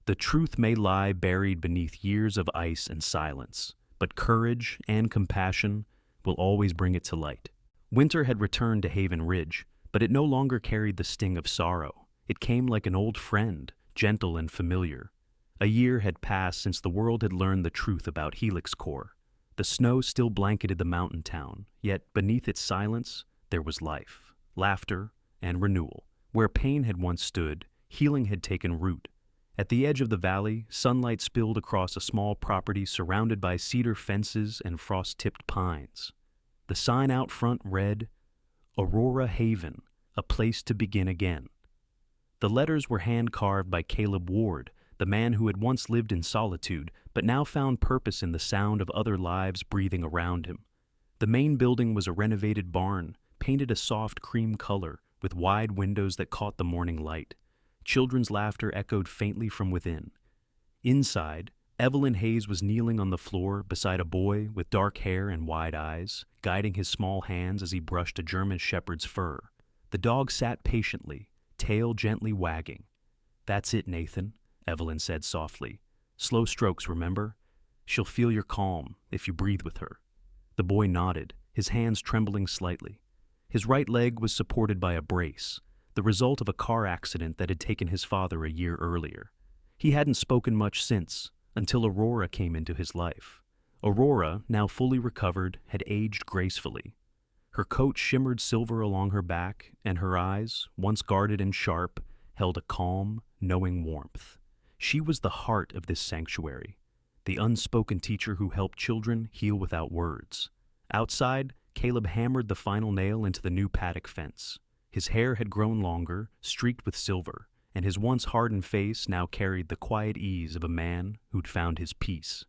the truth may lie buried beneath years of ice and silence, but courage and compassion will always bring it to light. Winter had returned to Haven Ridge, but it no longer carried the sting of sorrow. It came like an old friend, gentle and familiar. A year had passed since the world had learned the truth about Helix Core. The snow still blanketed the mountain town, yet beneath its silence there was life, laughter, and renewal. Where pain had once stood, healing had taken root. At the edge of the valley, sunlight spilled across a small property surrounded by cedar fences and frost-tipped pines. The sign out front read, "Aurora Haven, a place to begin again." The letters were hand-carved by Caleb Ward, the man who had once lived in solitude but now found purpose in the sound of other lives breathing around him. The main building was a renovated barn, painted a soft cream color, with wide windows that caught the morning light. Children's laughter echoed faintly from within. Inside, Evelyn Hayes was kneeling on the floor beside a boy with dark hair and wide eyes, guiding his small hands as he brushed a German shepherd's fur. The dog sat patiently, tail gently wagging. "That's it, Nathan," Evelyn said softly. "Slow strokes, remember? She'll feel your calm if you breathe with her." The boy nodded, his hands trembling slightly. His right leg was supported by a brace, the result of a car accident that had taken his father a year earlier. He hadn't spoken much since, until Aurora came into his life. Aurora, now fully recovered, had aged gracefully. Her coat shimmered silver along her back, and her eyes, once guarded and sharp, held a calm, knowing warmth. She was the heart of this sanctuary, the unspoken teacher who helped children heal without words. Outside, Caleb hammered the final nail into the new paddock fence. His hair had grown longer, streaked with silver, and his once hardened face now carried the quiet ease of a man who'd found his peace.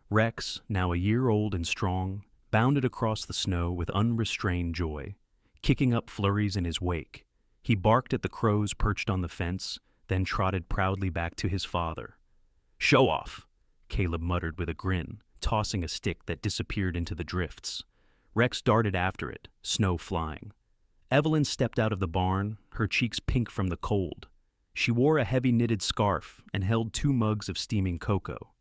Rex, now a year old and strong, bounded across the snow with unrestrained joy, kicking up flurries in his wake. He barked at the crows perched on the fence, then trotted proudly back to his father. "Show off," Caleb muttered with a grin, tossing a stick that disappeared into the drifts. Rex darted after it, snow flying. Evelyn stepped out of the barn, her cheeks pink from the cold. She wore a heavy knitted scarf and held 2 mugs of steaming cocoa.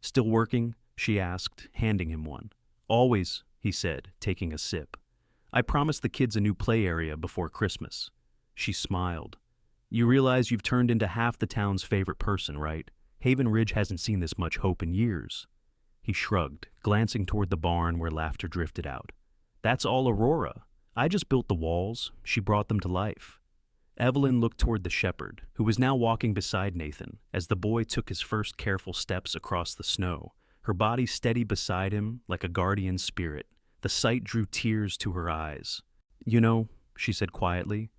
"Still working?" she asked, handing him one. "Always," he said, taking a sip. "I promised the kids a new play area before Christmas." She smiled. "You realize you've turned into half the town's favorite person, right? Haven Ridge hasn't seen this much hope in years." He shrugged, glancing toward the barn where laughter drifted out. "That's all Aurora. I just built the walls. She brought them to life." Evelyn looked toward the shepherd, who was now walking beside Nathan, as the boy took his first careful steps across the snow, her body steady beside him like a guardian spirit. The sight drew tears to her eyes. "You know," she said quietly,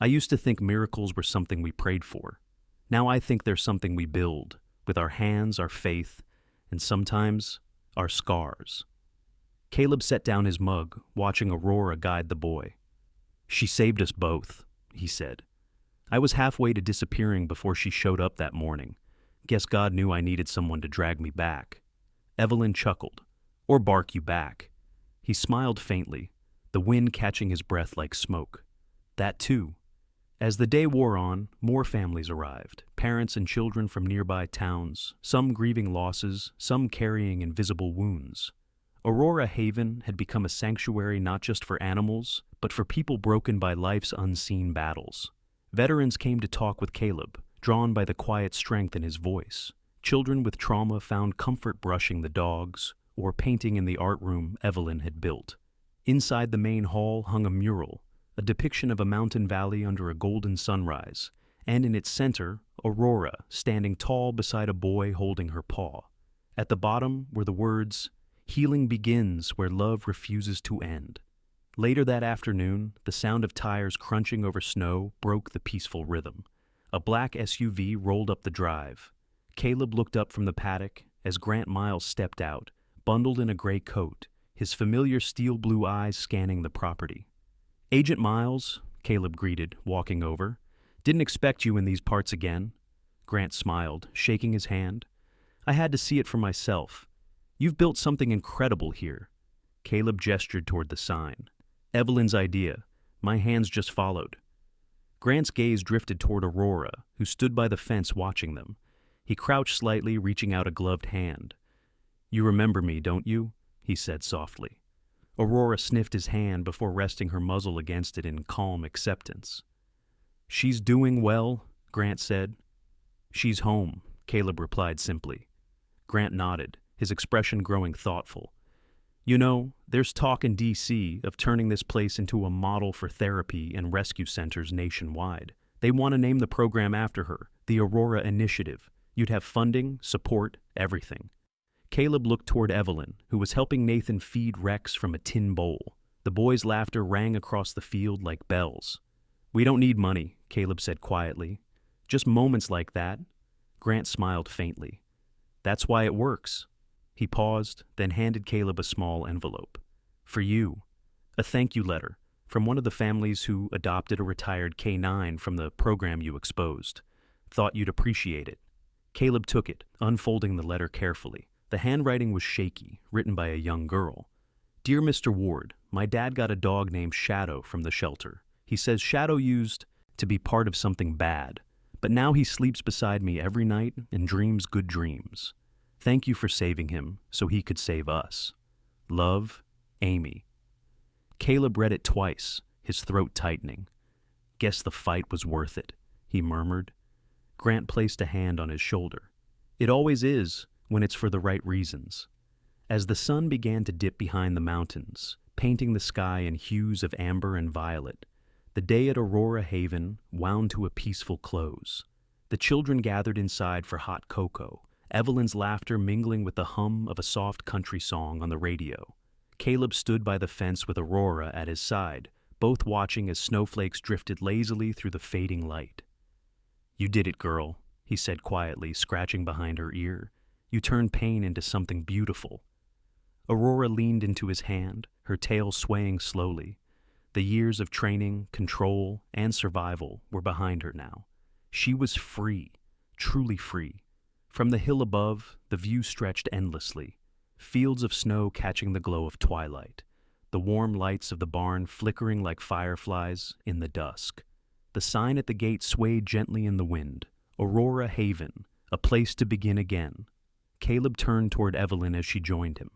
"I used to think miracles were something we prayed for. Now I think they're something we build, with our hands, our faith, and sometimes our scars." Caleb set down his mug, watching Aurora guide the boy. "She saved us both," he said. "I was halfway to disappearing before she showed up that morning. Guess God knew I needed someone to drag me back." Evelyn chuckled. "Or bark you back." He smiled faintly, the wind catching his breath like smoke. "That too." As the day wore on, more families arrived, parents and children from nearby towns, some grieving losses, some carrying invisible wounds. Aurora Haven had become a sanctuary not just for animals, but for people broken by life's unseen battles. Veterans came to talk with Caleb, drawn by the quiet strength in his voice. Children with trauma found comfort brushing the dogs or painting in the art room Evelyn had built. Inside the main hall hung a mural, a depiction of a mountain valley under a golden sunrise, and in its center, Aurora standing tall beside a boy holding her paw. At the bottom were the words, "Healing begins where love refuses to end." Later that afternoon, the sound of tires crunching over snow broke the peaceful rhythm. A black SUV rolled up the drive. Caleb looked up from the paddock as Grant Miles stepped out, bundled in a gray coat, his familiar steel blue eyes scanning the property. "Agent Miles," Caleb greeted, walking over. "Didn't expect you in these parts again." Grant smiled, shaking his hand. "I had to see it for myself. You've built something incredible here." Caleb gestured toward the sign. "Evelyn's idea. My hands just followed." Grant's gaze drifted toward Aurora, who stood by the fence watching them. He crouched slightly, reaching out a gloved hand. "You remember me, don't you?" he said softly. Aurora sniffed his hand before resting her muzzle against it in calm acceptance. "She's doing well," Grant said. "She's home, Caleb replied simply. Grant nodded, his expression growing thoughtful. You know, there's talk in D.C. of turning this place into a model for therapy and rescue centers nationwide. They want to name the program after her, the Aurora Initiative. You'd have funding, support, everything. Caleb looked toward Evelyn, who was helping Nathan feed Rex from a tin bowl. The boy's laughter rang across the field like bells. We don't need money, Caleb said quietly. Just moments like that. Grant smiled faintly. That's why it works. He paused, then handed Caleb a small envelope. For you. A thank you letter from one of the families who adopted a retired K-9 from the program you exposed. Thought you'd appreciate it. Caleb took it, unfolding the letter carefully. The handwriting was shaky, written by a young girl. Dear Mr. Ward, my dad got a dog named Shadow from the shelter. He says Shadow used to be part of something bad, but now he sleeps beside me every night and dreams good dreams. Thank you for saving him so he could save us. Love, Amy. Caleb read it twice, his throat tightening. Guess the fight was worth it, he murmured. Grant placed a hand on his shoulder. It always is, when it's for the right reasons. As the sun began to dip behind the mountains, painting the sky in hues of amber and violet, the day at Aurora Haven wound to a peaceful close. The children gathered inside for hot cocoa, Evelyn's laughter mingling with the hum of a soft country song on the radio. Caleb stood by the fence with Aurora at his side, both watching as snowflakes drifted lazily through the fading light. You did it, girl, he said quietly, scratching behind her ear. You turned pain into something beautiful. Aurora leaned into his hand, her tail swaying slowly. The years of training, control, and survival were behind her now. She was free, truly free. From the hill above, the view stretched endlessly, fields of snow catching the glow of twilight, the warm lights of the barn flickering like fireflies in the dusk. The sign at the gate swayed gently in the wind. Aurora Haven, a place to begin again. Caleb turned toward Evelyn as she joined him.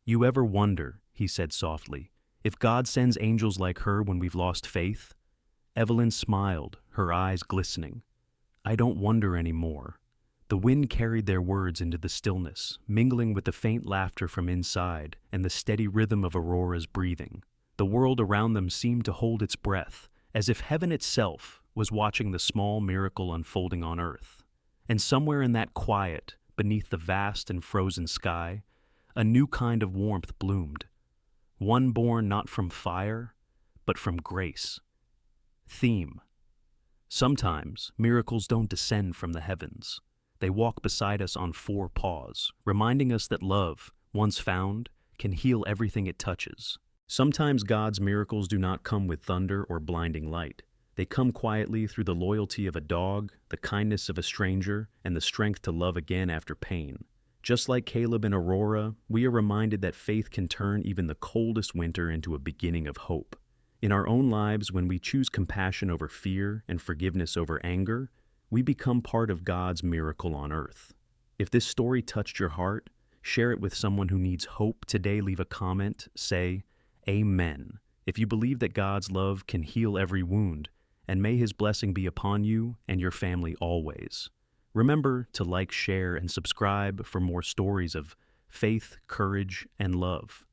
You ever wonder, he said softly, if God sends angels like her when we've lost faith? Evelyn smiled, her eyes glistening. I don't wonder anymore. The wind carried their words into the stillness, mingling with the faint laughter from inside and the steady rhythm of Aurora's breathing. The world around them seemed to hold its breath, as if heaven itself was watching the small miracle unfolding on earth. And somewhere in that quiet, beneath the vast and frozen sky, a new kind of warmth bloomed, one born not from fire, but from grace. Theme. Sometimes miracles don't descend from the heavens. They walk beside us on four paws, reminding us that love, once found, can heal everything it touches. Sometimes God's miracles do not come with thunder or blinding light. They come quietly through the loyalty of a dog, the kindness of a stranger, and the strength to love again after pain. Just like Caleb and Aurora, we are reminded that faith can turn even the coldest winter into a beginning of hope. In our own lives, when we choose compassion over fear and forgiveness over anger, we become part of God's miracle on earth. If this story touched your heart, share it with someone who needs hope. Today, leave a comment, say, Amen. If you believe that God's love can heal every wound, and may His blessing be upon you and your family always. Remember to like, share, and subscribe for more stories of faith, courage, and love.